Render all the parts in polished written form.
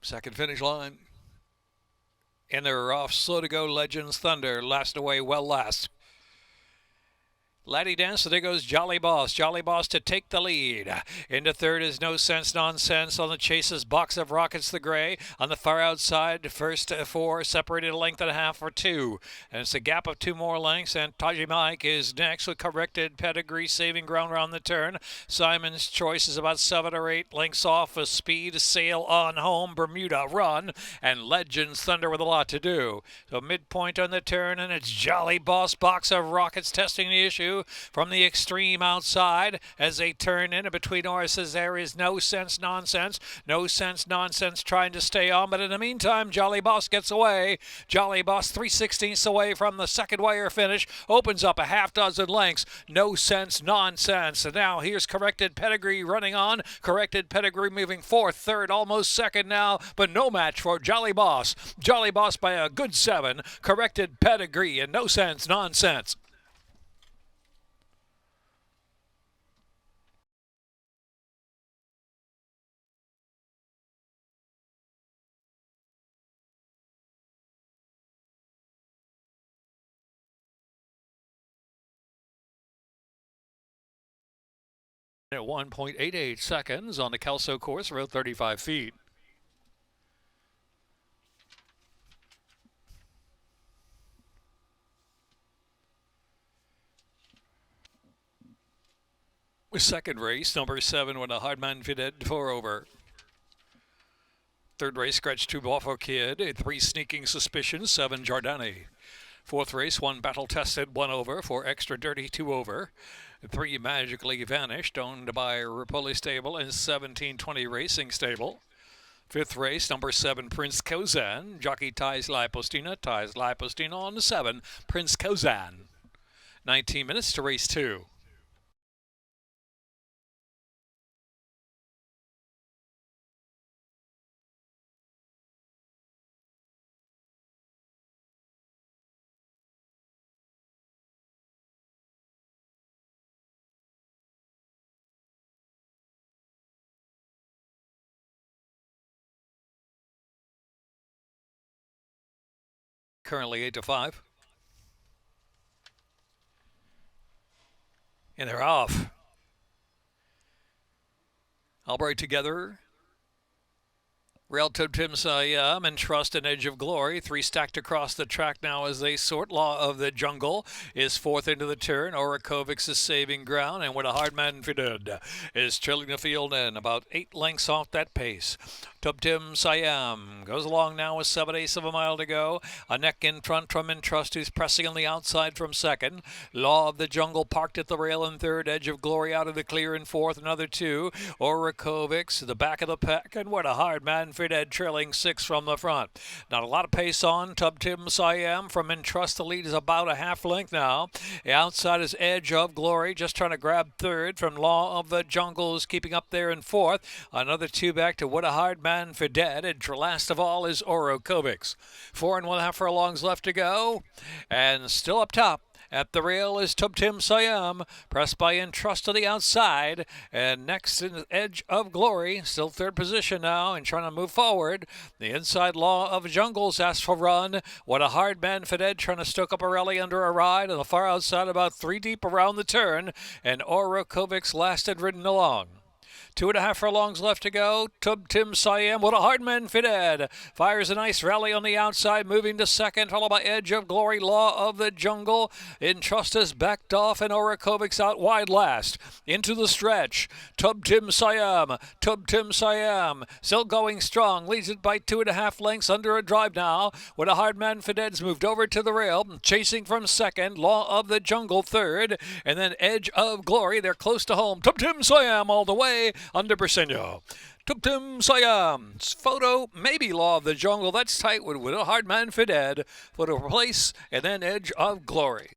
Second finish line. And they're off slow to go. Legends Thunder last away well last. Laddie Dance, so there goes Jolly Boss. Jolly Boss to take the lead. Into third is No Sense Nonsense. On the chase is Box of Rockets the Gray. On the far outside, first four separated a length and a half for two. And it's a gap of 2 more lengths. And Taji Mike is next with Corrected Pedigree saving ground around the turn. Simon's Choice is about 7 or 8 lengths off with Speed Sail on Home. Bermuda Run. And Legends Thunder with a lot to do. So midpoint on the turn, and it's Jolly Boss. Box of Rockets testing the issue from the extreme outside as they turn in. And between horses there is No Sense Nonsense. No Sense Nonsense trying to stay on, but in the meantime Jolly Boss gets away. Jolly Boss 3/16 away from the second wire finish, opens up a half dozen lengths. No Sense Nonsense. And now here's Corrected Pedigree running on. Corrected Pedigree moving fourth, third, almost second now, but no match for Jolly Boss. Jolly Boss by a good 7. Corrected Pedigree and No Sense Nonsense. At 1.88 seconds on the Kelso course, around 35 feet. Second race, number 7 when a Hardman fitted 4 over. Third race, Scratch 2 Buffalo Kid, 3 Sneaking Suspicion, 7 Giordani. Fourth race, 1 Battle Tested, 1 over, 4 Extra Dirty, 2 over. 3 Magically Vanished, owned by Rapoli Stable and 1720 Racing Stable. Fifth race, number 7 Prince Kozan. Jockey ties Lipostina on the 7 Prince Kozan. 19 minutes to race 2. Currently 8-5. And they're off. Albright together. Rail Tim Siam and Trust and Edge of Glory. 3 stacked across the track now as they sort. Law of the Jungle is fourth into the turn. Orakovics is saving ground. And What a Hardman Fitted is trailing the field in about 8 lengths off that pace. Tim Siam goes along now with 7/8 of a mile to go. A neck in front from Entrust, who's pressing on the outside from second. Law of the Jungle parked at the rail in third. Edge of Glory out of the clear in fourth. Another 2. Orakovics, the back of the pack. And What a Hardman Fitted trailing 6 from the front. Not a lot of pace on. Tim Siam from Entrust. The lead is about a half length now. The outside is Edge of Glory, just trying to grab third from Law of the Jungle, is keeping up there in fourth. Another 2 back to What a Hardman Fitted, and last of all is Orakovics. 4 1/2 furlongs left to go, and still up top at the rail is Tim Siam, pressed by Entrust to the outside, and next in Edge of Glory, still third position now and trying to move forward. The inside Law of Jungles asks for run. What a Hardman Fitted trying to stoke up a rally under a ride, on the far outside about 3 deep around the turn, and Orakovics lasted ridden along. 2 1/2 furlongs left to go. Tim Siam, What a Hardman Fitted fires a nice rally on the outside, moving to second, followed by Edge of Glory, Law of the Jungle. Entrust is backed off, and Orakovics out wide last. Into the stretch. Tim Siam, still going strong, leads it by 2 1/2 lengths under a drive now. What a Hardman Fitted's moved over to the rail, chasing from second. Law of the Jungle third, and then Edge of Glory. They're close to home. Tim Siam all the way under Briseño. Tim Siam's photo, maybe Law of the Jungle. That's tight with a Hardman Fitted for the place, and then Edge of Glory.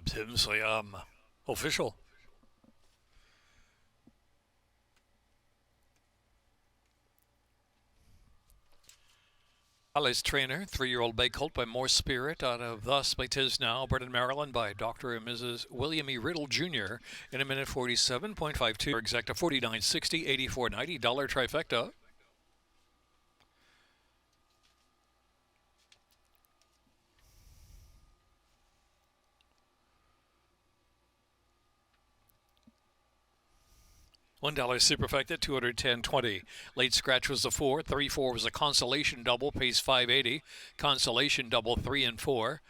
Tim Siam official. Alice Trainer, 3-year-old bay colt by More Spirit out of Thus by Tis Now, bred in Maryland by Dr. and Mrs. William E. Riddle Jr. in a minute 47.52. Exacta 49.60, 84.90, dollar trifecta. $1 superfecta, 210.20. Late scratch was a 4. 3-4 was a consolation double, pace 580. Consolation double 3 and 4.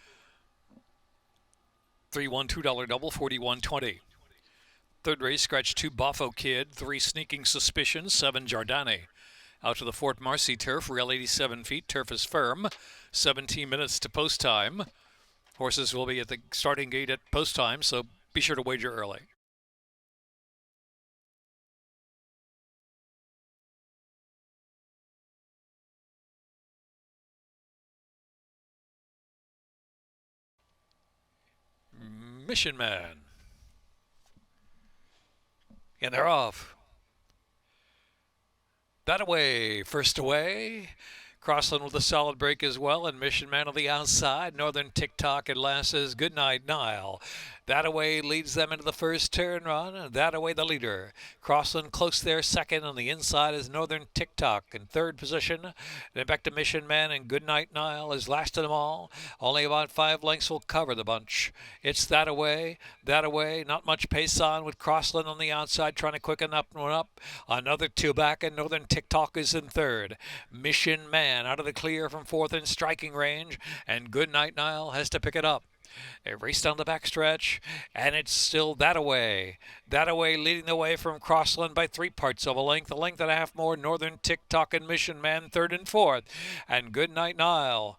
3-1 $2 double, 41.20. Third race, scratch 2 Boffo Kid, 3 Sneaking Suspicion, 7 Jardani. Out to the Fort Marcy turf, rail 87 feet, turf is firm. 17 minutes to post time. Horses will be at the starting gate at post time, so be sure to wager early. Mission Man. And they're off. That away, first away. Crossland with a solid break as well, and Mission Man on the outside. Northern TikTok and Lasses Goodnight Nile. That away leads them into the first turn run. That away the leader. Crossland close there second. On the inside is Northern TikTok in third position. Then back to Mission Man, and Goodnight Nile is last of them all. Only about 5 lengths will cover the bunch. It's that away. Not much pace on with Crossland on the outside trying to quicken up one up. Another 2 back, and Northern TikTok is in third. Mission Man out of the clear from fourth in striking range, and Goodnight Nile has to pick it up. They race down the backstretch, and it's still that away. That away leading the way from Crossland by 3 parts of a length and a half more. Northern TikTok and Mission Man third and fourth, and Goodnight Nile.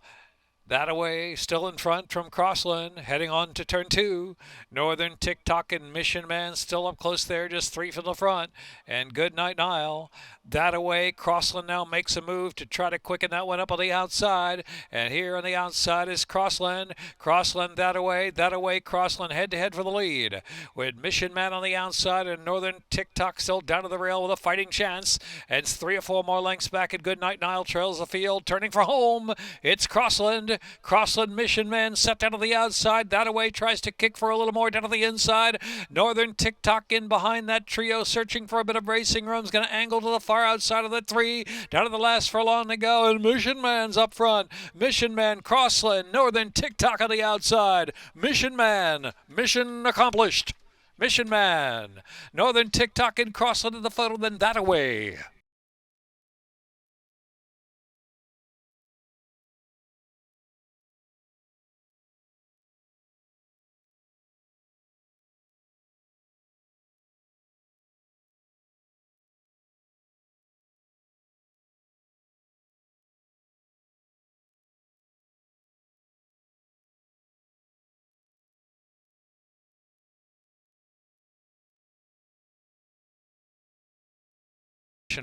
That away, still in front from Crossland, heading on to turn 2. Northern TikTok and Mission Man still up close there, just 3 from the front. And Goodnight Nile. That away, Crossland now makes a move to try to quicken that one up on the outside. And here on the outside is Crossland. Crossland that away, Crossland head-to-head for the lead. With Mission Man on the outside and Northern TikTok still down to the rail with a fighting chance. And it's 3 or 4 more lengths back, and Goodnight Nile trails the field, turning for home. It's Crossland. Crossland Mission Man set down to the outside. That away tries to kick for a little more down to the inside. Northern TikTok in behind that trio, searching for a bit of racing room. Is going to angle to the far outside of the 3. Down to the last furlong to go, and Mission Man's up front. Mission Man, Crossland, Northern TikTok on the outside. Mission Man, mission accomplished. Mission Man, Northern TikTok and Crossland in the photo, then that away.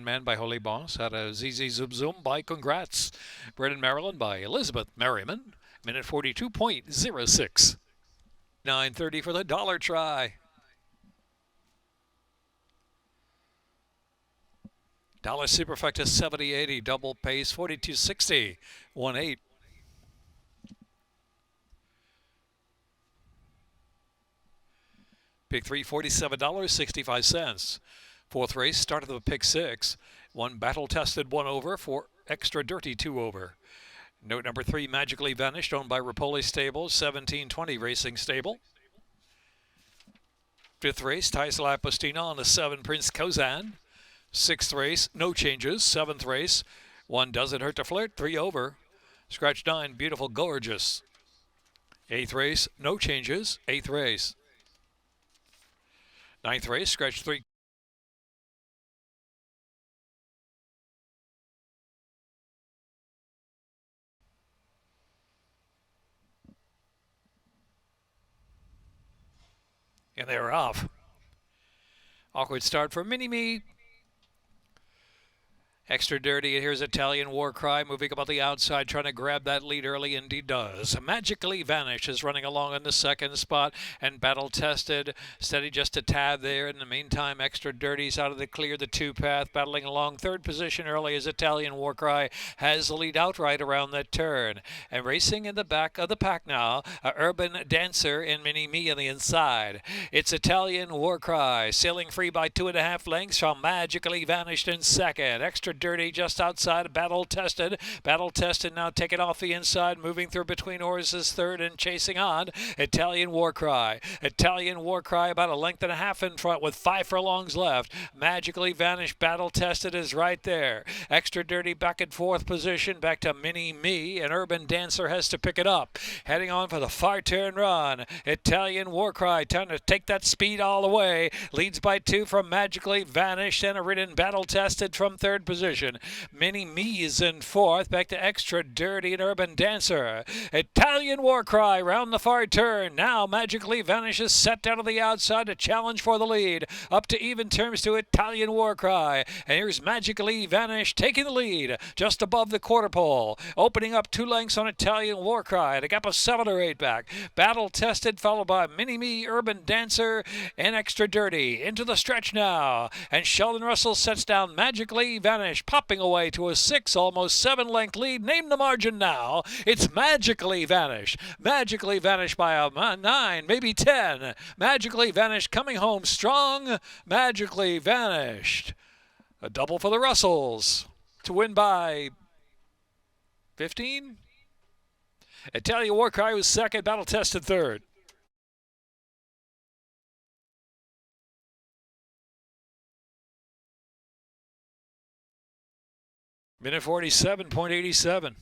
Man by Holy Boss out of ZZ Zoom Zoom by Congrats. Bred in Maryland by Elizabeth Merriman. Minute 42.06. 9:30 for the dollar try. Dollar superfecta 70.80. Double pace 42.60. 1-8. Pick 3, $47.65. Fourth race, started with pick 6. 1 battle-tested, 1 over. 4 extra dirty, 2 over. Note number 3, Magically Vanished, owned by Rapoli Stables, 1720 Racing Stable. Fifth race, Taisla Apostino on the 7, Prince Kozan. Sixth race, no changes. Seventh race, 1 Doesn't Hurt to Flirt, 3 over. Scratch 9, Beautiful Gorgeous. Eighth race, no changes. Eighth race. Ninth race, scratch 3. And they were off. Awkward start for Mini-Me. Extra Dirty, and here's Italian War Cry moving up on the outside, trying to grab that lead early, and he does. Magically Vanish is running along in the second spot, and Battle Tested, steady just a tad there. In the meantime, Extra Dirty's out of the clear, the two-path, battling along third position early as Italian War Cry has the lead outright around that turn. And racing in the back of the pack now, Urban Dancer and Mini Me on the inside. It's Italian War Cry, sailing free by 2.5 lengths from Magically Vanished in second. Extra Dirty just outside, Battle Tested. Battle Tested now taking off the inside, moving through between horses third and chasing on. Italian War Cry. Italian War Cry about 1.5 lengths in front with 5 furlongs left. Magically Vanished, Battle Tested is right there. Extra Dirty back in fourth position, back to Mini Me, and Urban Dancer has to pick it up. Heading on for the far turn run. Italian War Cry trying to take that speed all the way. Leads by 2 from Magically Vanished, and a ridden Battle Tested from third position. Mini Me is in fourth, back to Extra Dirty and Urban Dancer. Italian War Cry round the far turn. Now Magically Vanish is set down to the outside to challenge for the lead. Up to even terms to Italian War Cry. And here's Magically Vanish taking the lead just above the quarter pole. Opening up 2 lengths on Italian War Cry at a gap of 7 or 8 back. Battle Tested followed by Mini Me, Urban Dancer, and Extra Dirty. Into the stretch now. And Sheldon Russell sets down Magically Vanish, popping away to a 6, almost 7 length lead. Name the margin now. It's Magically Vanish. Magically Vanish by a 9, maybe 10. Magically Vanish coming home strong. Magically Vanished. A double for the Russells to win by 15. Italian War Cry was second, Battle Tested third. Minute 47.87.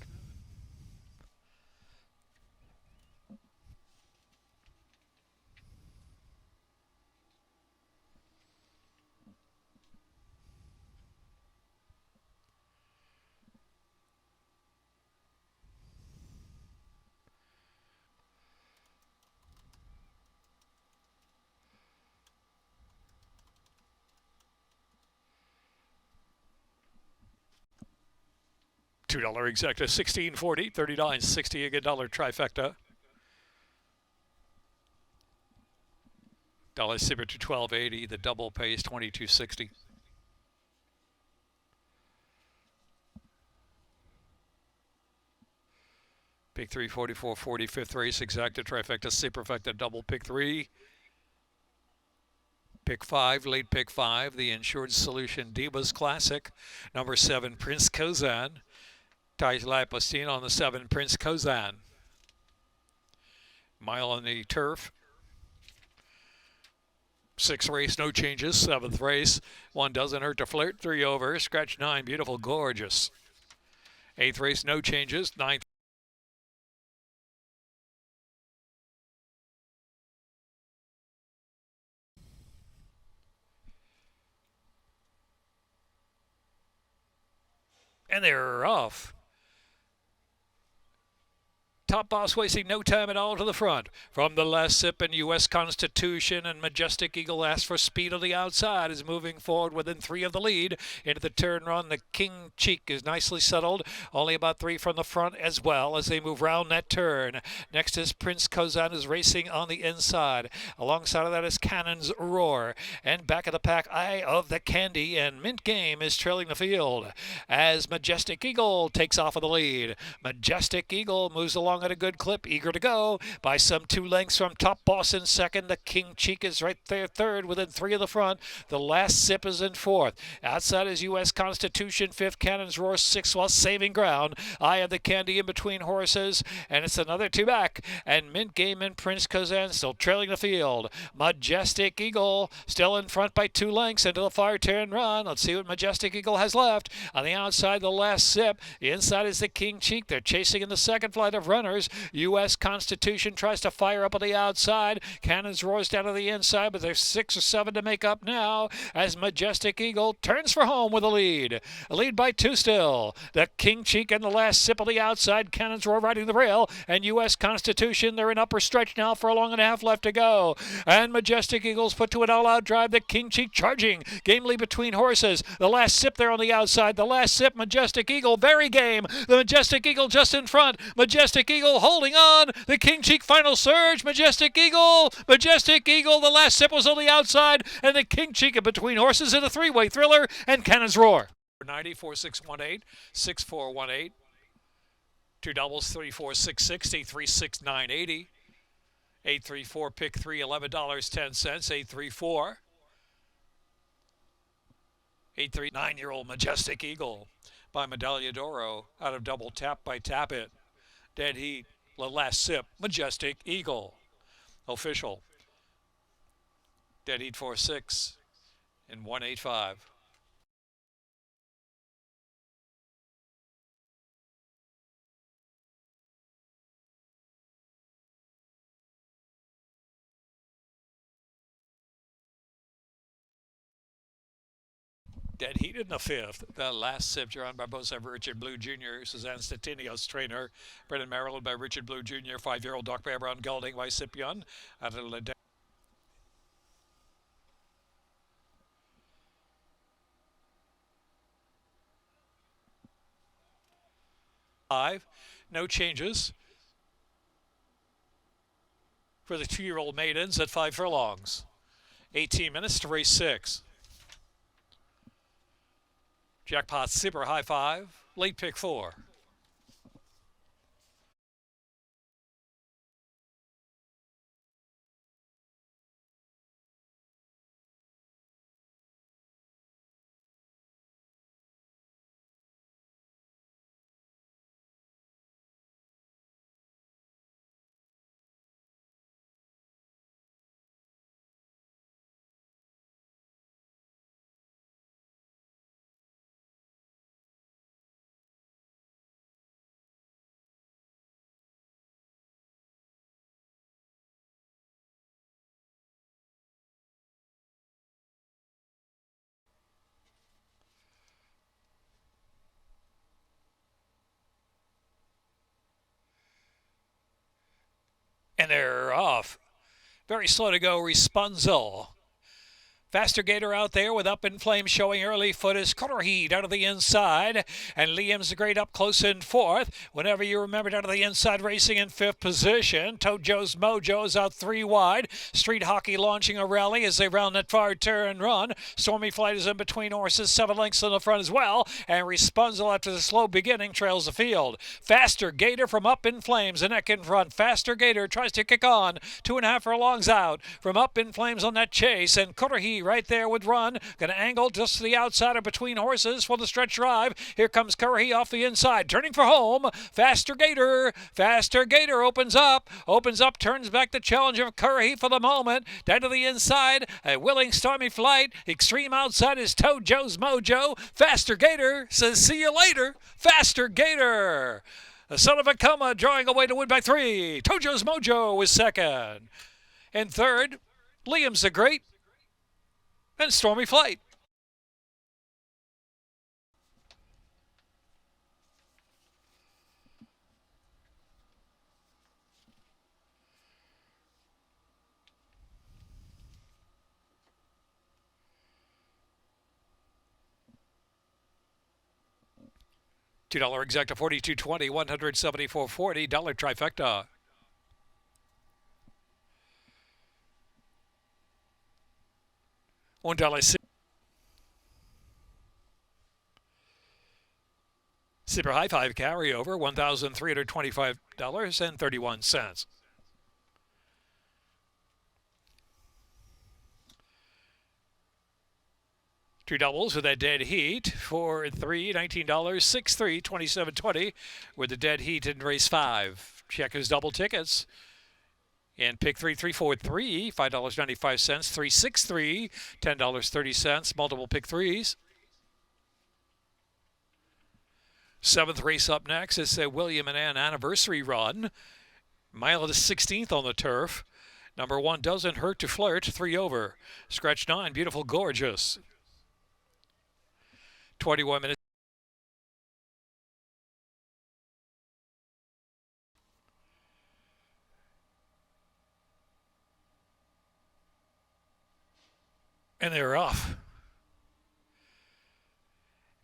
$2 exacta, $16.40, $39.60 again, dollar trifecta. Dollar Sibber to $12.80. The double pays $22.60. Pick 3, 44, 40, fifth race, exacta, trifecta, superfecta, double pick 3. Pick 5, late pick 5, the Insured Solution Divas Classic. Number 7, Prince Kozan. Ties Lapostine on the 7, Prince Kozan. Mile on the turf. 6th race, no changes. 7th race, 1 doesn't hurt to flirt. 3 over, scratch 9, beautiful, gorgeous. 8th race, no changes. 9th. And they're off. Top Boss wasting no time at all to the front. From the last sip, and U.S. Constitution and Majestic Eagle asks for speed on the outside, is moving forward within 3 of the lead. Into the turn run, the King Cheek is nicely settled. Only about 3 from the front as well as they move round that turn. Next is Prince Kozan, is racing on the inside. Alongside of that is Cannon's Roar. And back of the pack, Eye of the Candy and Mint Game is trailing the field as Majestic Eagle takes off of the lead. Majestic Eagle moves along at a good clip, eager to go by some 2 lengths from Top Boss in second. The King Cheek is right there third within 3 of the front. The last sip is in fourth. Outside is U.S. Constitution, 5th, Cannon's Roar, 6th, while saving ground. Eye of the Candy in between horses, and it's another 2 back. And Mint Game and Prince Kozan still trailing the field. Majestic Eagle still in front by 2 lengths into the far turn run. Let's see what Majestic Eagle has left. On the outside, the last sip. The inside is the King Cheek. They're chasing in the second flight of runners. runners. U.S. Constitution tries to fire up on the outside. Cannons roars down to the inside, but there's 6 or 7 to make up now as Majestic Eagle turns for home with a lead. A lead by 2 still. The King Cheek and the last sip on the outside. Cannons roar riding the rail, and U.S. Constitution, they're in upper stretch now for a long and a half left to go. And Majestic Eagle's put to an all-out drive. The King Cheek charging gamely between horses. The last sip there on the outside. The last sip, Majestic Eagle, very game. The Majestic Eagle just in front. Majestic Eagle holding on. The King Cheek final surge. Majestic Eagle. Majestic Eagle. The last sip was on the outside. And the King Cheek in between horses in a three-way thriller. And Cannons Roar. 90, 4618, 6418. 2 doubles, 34660, 36980. 834 pick 3, $11.10. 834. 839-year-old Majestic Eagle by Medaglia d'Oro out of double tap by Tap It. Dead Heat, the last sip, Majestic Eagle. Official. Dead Heat 4-6 and 185. Dead Heat in the 5th. The last sip, John Barbosa, Richard Blue Jr., Suzanne Statinios, trainer. Brendan Maryland by Richard Blue Jr., 5-year-old Doc Bear Brown Gelding by Scipion. Five, no changes for the 2-year-old maidens at 5 furlongs. 18 minutes to race 6. Jackpot Super High 5, late pick 4. And they're off. Very slow to go, Rapunzel. Faster Gator out there with Up in Flames showing early foot is Cutter Heat out of the inside. And Liam's the Great up close in 4th. Whenever you remembered out of the inside racing in 5th position. Tojo's Mojo's out 3 wide. Street Hockey launching a rally as they round that far turn run. Stormy Flight is in between horses. 7 lengths in the front as well. And Rapunzel after the slow beginning trails the field. Faster Gator from Up in Flames. A neck in front. Faster Gator tries to kick on. 2.5 furlongs out from Up in Flames on that chase. And Cutter Heat right there with Run. Going to angle just to the outside or between horses for the stretch drive. Here comes Curry off the inside. Turning for home. Faster Gator. Faster Gator opens up. Turns back the challenge of Curry for the moment. Down to the inside. A willing Stormy Flight. Extreme outside is Tojo's Mojo. Faster Gator says see you later. Faster Gator. The son of a coma drawing away to win by 3. Tojo's Mojo is second. And third, Liam's the Great. And Stormy Flight. $2 exacta 42.20, 174.40, dollar trifecta. $1 Super High 5 carryover, $1,325.31. Two doubles with that Dead Heat, 4 and 3, $19, 6, 3, 27.20 with the Dead Heat in race 5. Check his double tickets. And pick 3, 3, 4, 3, $5.95, 3, 6, 3, $10.30, multiple pick 3s. Seventh race up next is a William and Ann Anniversary Run. Mile to 16th on the turf. Number 1, Doesn't Hurt to Flirt, 3 over. Scratch 9, Beautiful Gorgeous. 21 minutes. And they're off.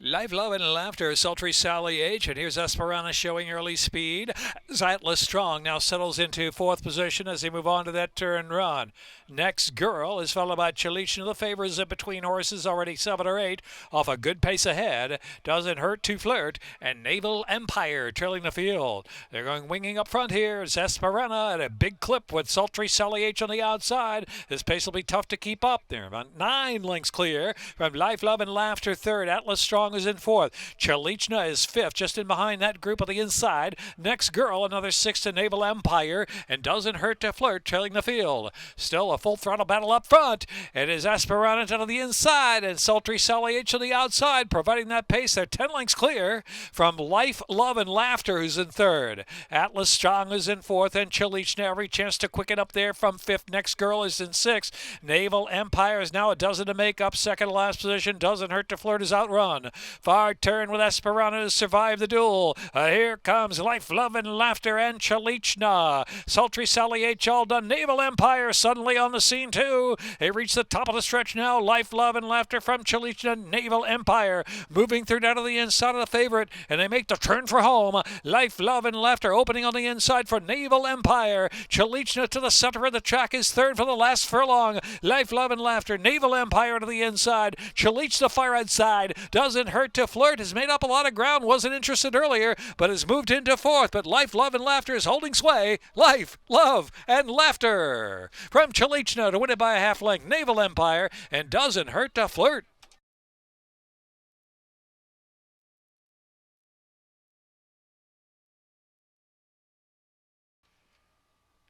Life, Love, and Laughter, Sultry Sally H. And here's Esperana showing early speed. Atlas Strong now settles into 4th position as they move on to that turn run. Next Girl is followed by Chalichna. The favors in between horses, already 7 or 8, off a good pace ahead. Doesn't Hurt to Flirt, and Naval Empire trailing the field. They're going winging up front here. It's Esperana at a big clip with Sultry Sally H on the outside. This pace will be tough to keep up. They're about 9 lengths clear from Life, Love, and Laughter 3rd. Atlas Strong is in 4th. Chalichna is 5th, just in behind that group on the inside. Next Girl, another 6 to Naval Empire, and Doesn't Hurt to Flirt trailing the field. Still a full throttle battle up front. It is Esperana to the inside and Sultry Sally H on the outside, providing that pace. They're 10 lengths clear from Life, Love, and Laughter, who's in 3rd. Atlas Strong is in 4th, and Chalichna every chance to quicken up there from 5th. Next Girl is in 6th. Naval Empire is now a dozen to make up. Second to last position. Doesn't Hurt to Flirt is outrun. Far turn with Esperana to survive the duel. Here comes Life, Love, and Laughter and Chalichna. Sultry Sally H all done. Naval Empire suddenly on the scene too. They reach the top of the stretch now. Life, Love, and Laughter from Chalichna. Naval Empire moving through down to the inside of the favorite, and they make the turn for home. Life, Love, and Laughter opening on the inside for Naval Empire. Chalichna to the center of the track is 3rd for the last furlong. Life, Love, and Laughter. Naval Empire to the inside. Chalichna far outside. Doesn't Hurt to Flirt has made up a lot of ground. Wasn't interested earlier, but has moved into 4th. But Life, Love, and Laughter is holding sway. Life, Love, and Laughter from Chalichna to win it by a half length. Naval Empire and Doesn't Hurt to Flirt.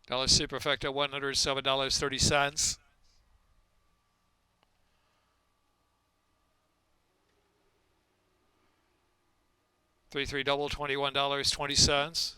Dollar Superfecta $107.30. 3-3 double $21.20.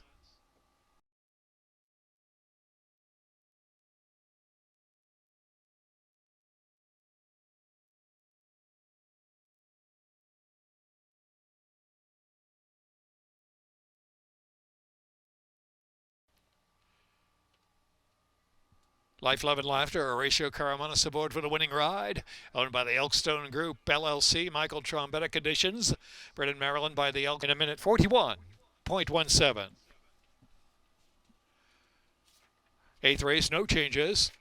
Life, Love, and Laughter, Horatio Caramonis aboard for the winning ride. Owned by the Elkstone Group, LLC, Michael Trombetta Conditions. Bred in Maryland by the Elk in a minute 41.17. 8th race, no changes.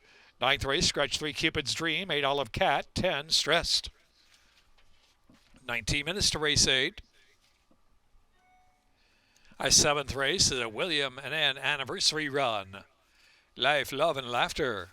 9th race, scratch 3, Cupid's Dream. 8, Olive Cat. 10, Stressed. 19 minutes to race 8. Our 7th race is a William and Ann Anniversary Run. Life, Love, and Laughter.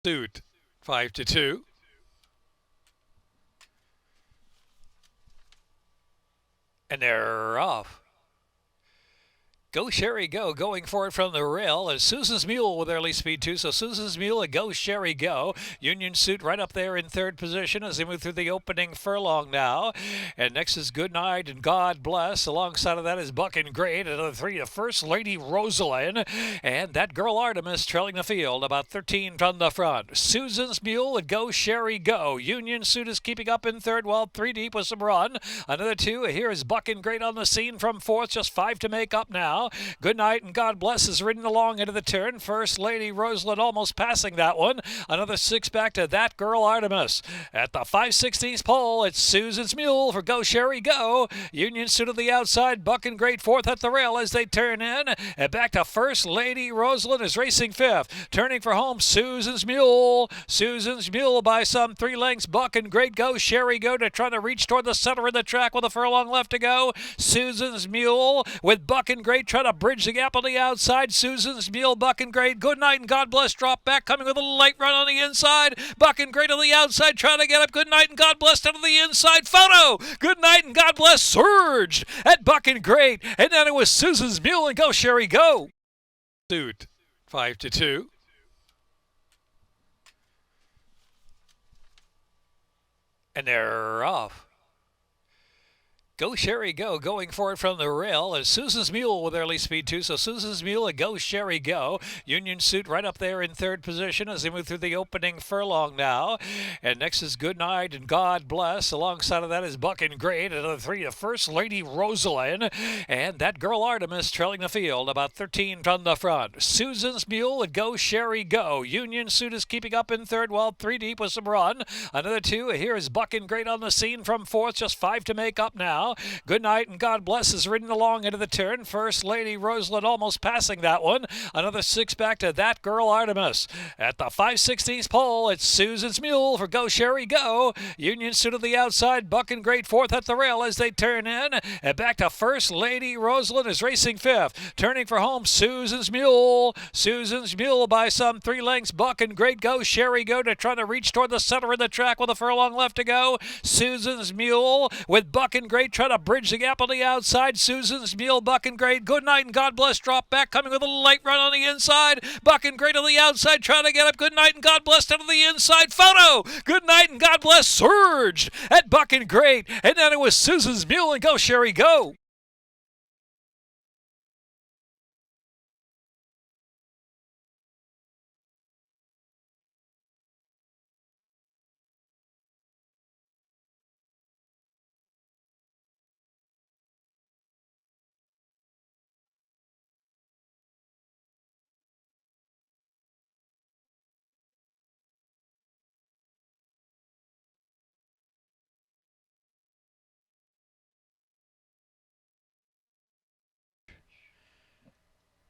Suit 5-2. And they're off. Go Sherry Go, going for it from the rail, and Susan's Mule with early speed too. So Susan's Mule and Go Sherry Go. Union Suit right up there in 3rd position as they move through the opening furlong now. And next is Good Night and God Bless. Alongside of that is Buck and Great. Another 3 to First Lady Rosalind. And that girl Artemis trailing the field, about 13 from the front. Susan's Mule and Go Sherry Go. Union Suit is keeping up in 3rd, while 3 deep with some run. Another 2. Here is Buck and Great on the scene from 4th, just 5 to make up now. now. Good Night and God Bless is ridden along into the turn. First Lady Rosalind almost passing that one. Another 6 back to That Girl Artemis. At the 5/16 pole, it's Susan's Mule for Go Sherry Go. Union Suit to the outside. Buck and Great fourth at the rail as they turn in. And back to First Lady Rosalind is racing fifth. Turning for home, Susan's Mule. Susan's Mule by some 3 lengths. Buck and Great Go Sherry Go to try to reach toward the center of the track with a furlong left to go. Susan's Mule with Buck and Great trying to bridge the gap on the outside. Susan's Mule, Buck and Great. Good Night and God Bless drop back, coming with a light run on the inside. Buck and Great on the outside trying to get up. Good Night and God Bless down to the inside. Photo. Good Night and God Bless surged at Buck and Great, and then it was Susan's Mule and Go Sherry Go. Suit 5-2. And they're off. Go Sherry Go going for it from the rail, and Susan's Mule with early speed too. So Susan's Mule and Go Sherry Go. Union Suit right up there in third position as they move through the opening furlong now. And next is Good Night and God Bless. Alongside of that is Buck and Great. Another 3 to First Lady Rosalind. And That Girl Artemis trailing the field about 13 from the front. Susan's Mule and Go Sherry Go. Union Suit is keeping up in third while 3 deep with some run. Another 2. Here is Buck and Great on the scene from fourth. Just 5 to make up now. Good Night and God Bless is ridden along into the turn. First Lady Rosalind almost passing that one. Another 6 back to That Girl Artemis. At the 5/16 pole, it's Susan's Mule for Go Sherry Go. Union Suit to the outside. Buck and Great fourth at the rail as they turn in. And back to First Lady Rosalind is racing fifth. Turning for home, Susan's Mule. Susan's Mule by some 3 lengths. Buck and Great Go Sherry Go to try to reach toward the center of the track with a furlong left to go. Susan's Mule with Buck and Great trying to bridge the gap on the outside. Susan's Mule, Buck and Great. Good Night and God Bless drop back, coming with a light run on the inside. Buck and Great on the outside trying to get up. Good Night and God Bless down to the inside. Photo. Good Night and God Bless surged at Buck and Great, and then it was Susan's Mule and Go Sherry Go.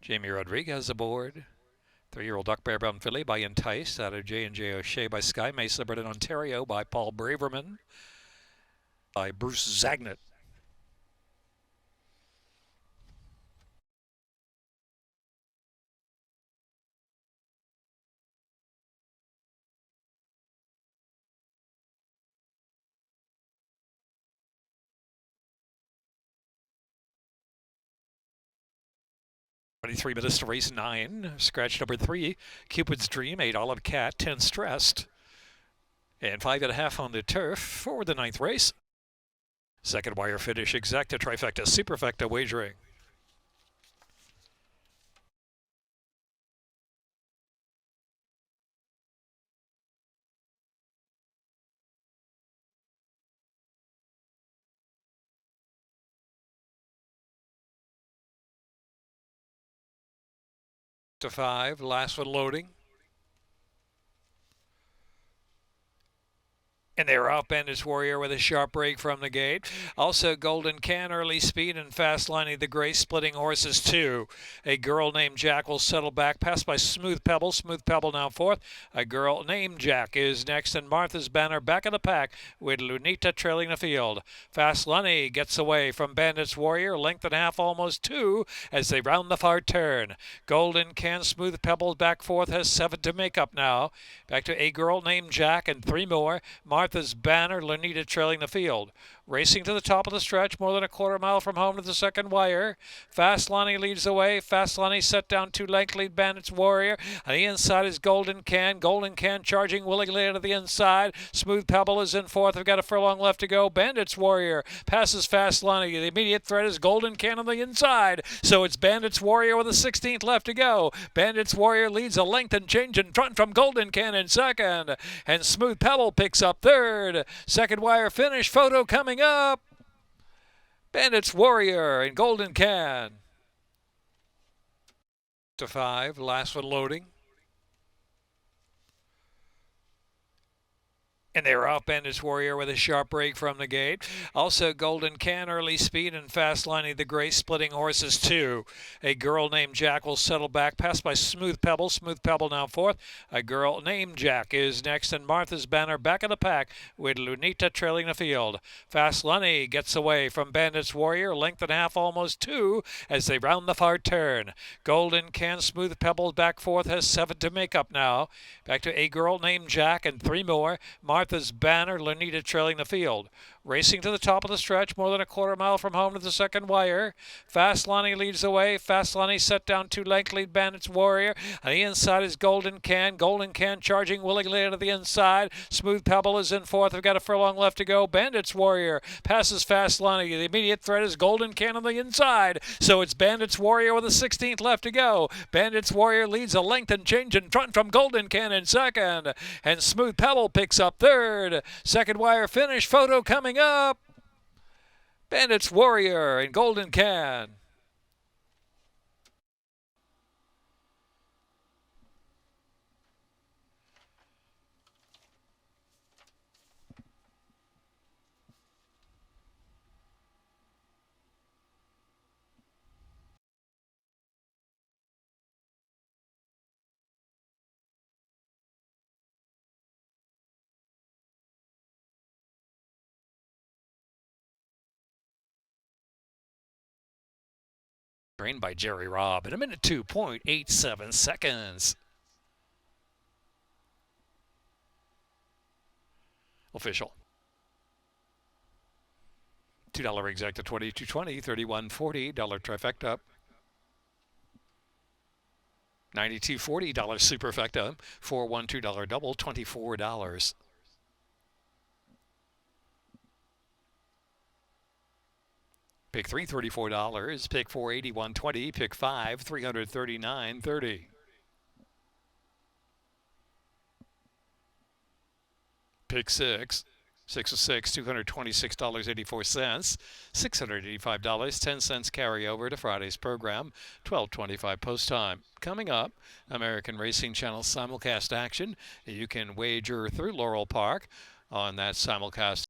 Jamie Rodriguez aboard. 3-year-old Duck Bear Brown Filly by Entice out of J&J O'Shea by Sky Mesa, bred in Ontario by Paul Braverman by Bruce Zagnut. $23 to race 9. Scratch number 3, Cupids Dream. 8, Olive Cat. 10, Stressed. And 5.5 on the turf for the 9th race. Second wire finish, exacta, trifecta, superfecta wagering. To 5, last one loading. And they were off Bandits Warrior with a sharp break from the gate. Also Golden Can, Early Speed, and Fast Lining the Grace splitting horses too. A Girl Named Jack will settle back, passed by Smooth Pebble. Smooth Pebble now fourth. A Girl Named Jack is next, and Martha's Banner back in the pack with Lunita trailing the field. Fast Lunny gets away from Bandits Warrior, length and a half, almost 2, as they round the far turn. Golden Can, Smooth Pebble back fourth, has 7 to make up now. Back to A Girl Named Jack and 3 more. Martha's Banner, Lunita trailing the field. Racing to the top of the stretch, more than a quarter mile from home to the second wire. Fast Lonnie leads the way. Fast Lonnie set down 2 length lead Bandits Warrior. On the inside is Golden Can. Golden Can charging willingly into the inside. Smooth Pebble is in fourth. We've got a furlong left to go. Bandits Warrior passes Fast Lonnie. The immediate threat is Golden Can on the inside. So it's Bandits Warrior with a 16th left to go. Bandits Warrior leads a length and change in front from Golden Can in second. And Smooth Pebble picks up third. Second wire finish. Photo coming up. Bandits Warrior and Golden Can. to 5, last one loading. And they're off Bandits Warrior with a sharp break from the gate. Also Golden Can, Early Speed, and Fast Lining the Gray splitting horses too. A girl named Jack will settle back, passed by Smooth Pebble. Smooth Pebble now fourth. A girl named Jack is next, and Martha's Banner back in the pack with Lunita trailing the field. Fast Lunny gets away from Bandits Warrior, length and a half, almost 2, as they round the far turn. Golden Can, Smooth Pebble back fourth, has 7 to make up now. Back to A Girl Named Jack and 3 more. Martha's Banner, Lanita trailing the field. Racing to the top of the stretch, more than a quarter mile from home to the second wire. Fast Lonnie leads the way. Fast Lonnie set down 2 length lead Bandits Warrior. On the inside is Golden Can. Golden Can charging willingly to the inside. Smooth Pebble is in fourth. We've got a furlong left to go. Bandits Warrior passes Fast Lonnie. The immediate threat is Golden Can on the inside. So it's Bandits Warrior with the 16th left to go. Bandits Warrior leads a length and change in front from Golden Can in second. And Smooth Pebble picks up third. Second wire finish. Photo coming up. Bandits Warrior and Golden Can. Trained by Jerry Robb in a minute 2.87 seconds. Official. $2 exacta, $22.20, $31.40, trifecta. $92.40 superfecta, $412 double, $24. Pick 3, $34. Pick 4, $81.20. Pick 5, $339.30. Pick 6. 6 of 6, $226.84. $685, 10 cents carryover to Friday's program. 12:25 post time. Coming up, American Racing Channel simulcast action. You can wager through Laurel Park on that simulcast.